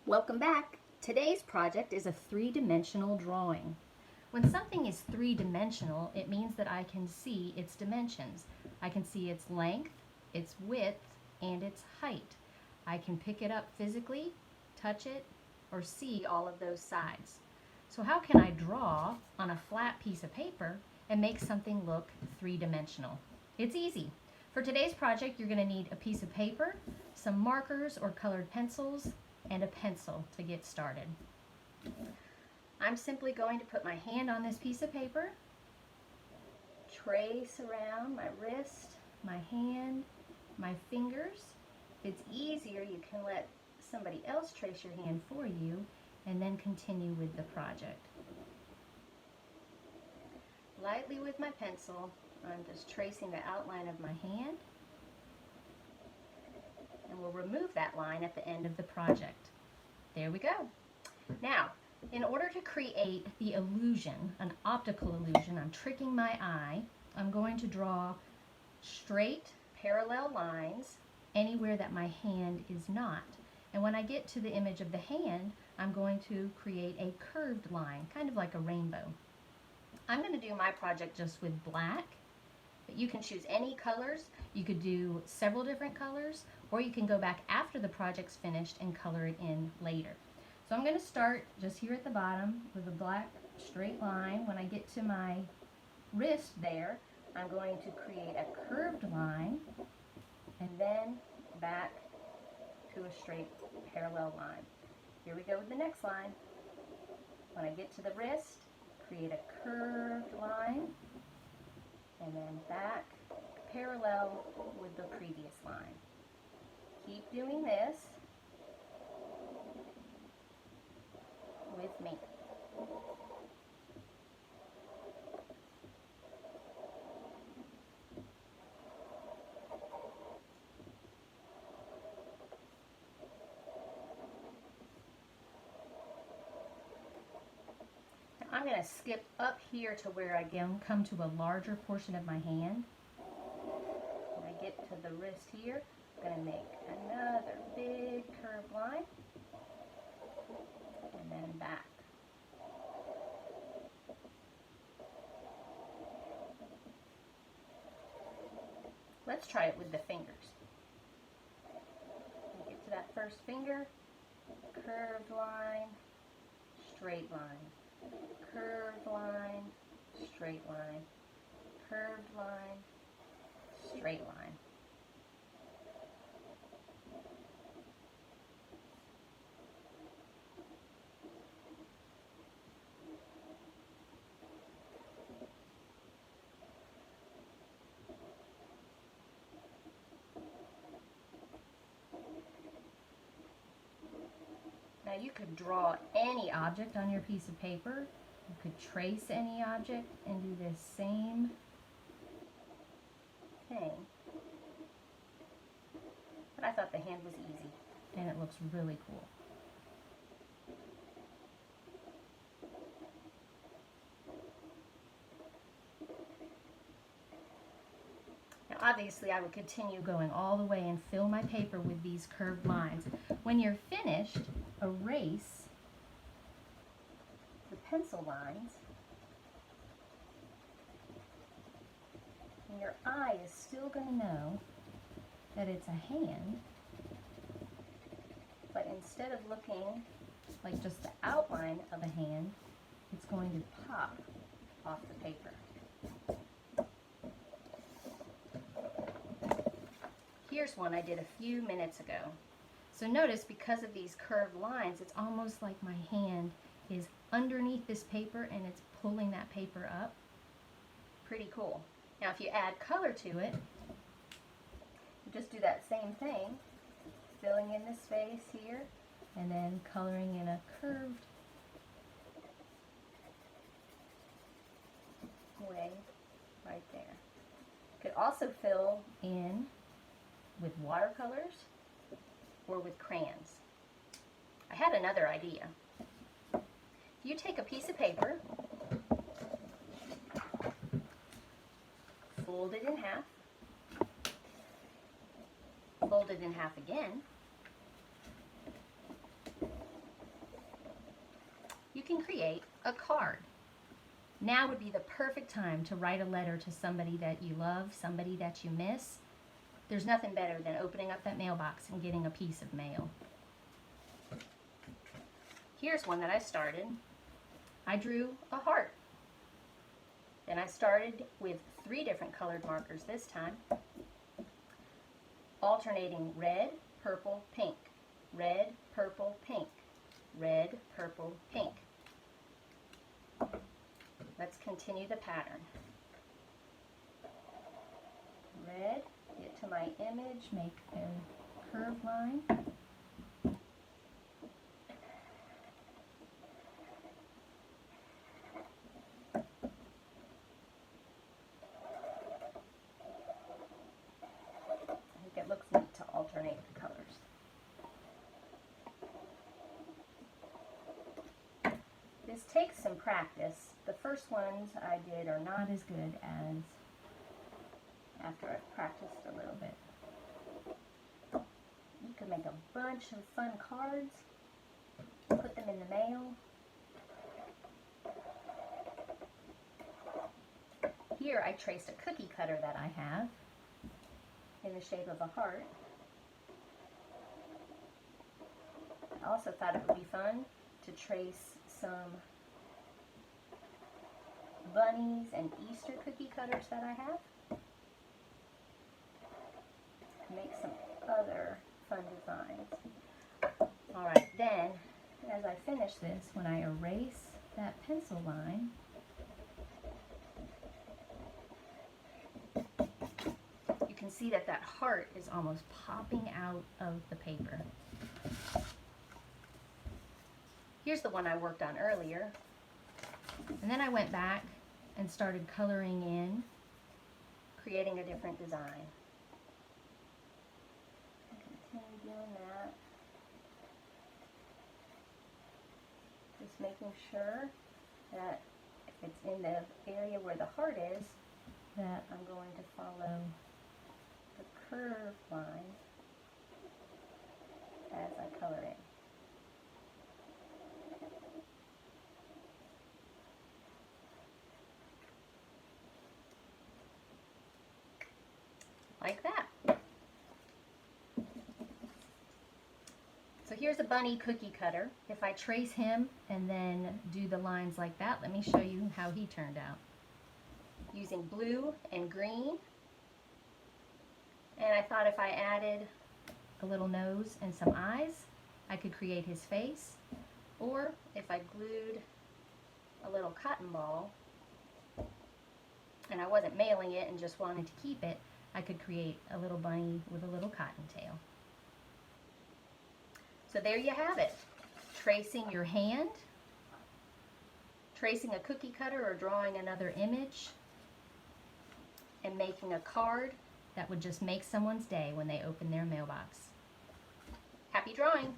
Welcome back. Today's project is a three-dimensional drawing. When something is three-dimensional, it means that I can see its dimensions. I can see its length, its width, and its height. I can pick it up physically, touch it, or see all of those sides. So how can I draw on a flat piece of paper and make something look three-dimensional? It's easy. For today's project, you're going to need a piece of paper, some markers or colored pencils, and a pencil to get started. I'm simply going to put my hand on this piece of paper, trace around my wrist, my hand, my fingers. If it's easier, you can let somebody else trace your hand for you and then continue with the project. Lightly with my pencil, I'm just tracing the outline of my hand, and we'll remove that line at the end of the project. There we go. Now, in order to create the illusion, an optical illusion, I'm tricking my eye, I'm going to draw straight parallel lines anywhere that my hand is not. And when I get to the image of the hand, I'm going to create a curved line, kind of like a rainbow. I'm going to do my project just with black, but you can choose any colors. You could do several different colors, or you can go back after the project's finished and color it in later. So I'm going to start just here at the bottom with a black straight line. When I get to my wrist there, I'm going to create a curved line and then back to a straight parallel line. Here we go with the next line. When I get to the wrist, create a curved line and then back parallel with the previous line. Keep doing this with me. Now I'm going to skip up here to where I come to a larger portion of my hand. When I get to the wrist here, I'm going to make another big curved line and then back. Let's try it with the fingers. Get to that first finger, curved line, straight line, curved line, straight line, curved line, straight line. Now you could draw any object on your piece of paper. You could trace any object and do this same thing. But I thought the hand was easy and it looks really cool. Now obviously I would continue going all the way and fill my paper with these curved lines. When you're finished, erase the pencil lines, and your eye is still going to know that it's a hand, but instead of looking like just the outline of a hand, it's going to pop off the paper. Here's one I did a few minutes ago. So notice, because of these curved lines, it's almost like my hand is underneath this paper and it's pulling that paper up. Pretty cool. Now if you add color to it, you just do that same thing, filling in the space here and then coloring in a curved way right there. You could also fill in with watercolors or with crayons. I had another idea. You take a piece of paper, fold it in half, fold it in half again, can create a card. Now would be the perfect time to write a letter to somebody that you love, somebody that you miss. There's nothing better than opening up that mailbox and getting a piece of mail. Here's one that I started. I drew a heart. Then I started with 3 different colored markers this time, alternating red, purple, pink, red, purple, pink, red, purple, pink. Let's continue the pattern. Red, get to my image, make a curved line. I think it looks neat to alternate the colors. This takes some practice. The first ones I did are not as good as after I've practiced a little bit. You can make a bunch of fun cards, put them in the mail. Here I traced a cookie cutter that I have in the shape of a heart. I also thought it would be fun to trace some bunnies and Easter cookie cutters that I have. Make some other fun designs. Alright, then as I finish this, when I erase that pencil line, you can see that that heart is almost popping out of the paper. Here's the one I worked on earlier. And then I went back and started coloring in, creating a different design. Continue doing that. Just making sure that if it's in the area where the heart is, that I'm going to follow the curved line as I color in. Like that. So here's a bunny cookie cutter. If I trace him and then do the lines like that, let me show you how he turned out. Using blue and green. And I thought if I added a little nose and some eyes, I could create his face. Or if I glued a little cotton ball, and I wasn't mailing it and just wanted to keep it, I could create a little bunny with a little cottontail. So there you have it. Tracing your hand, tracing a cookie cutter or drawing another image, and making a card that would just make someone's day when they open their mailbox. Happy drawing!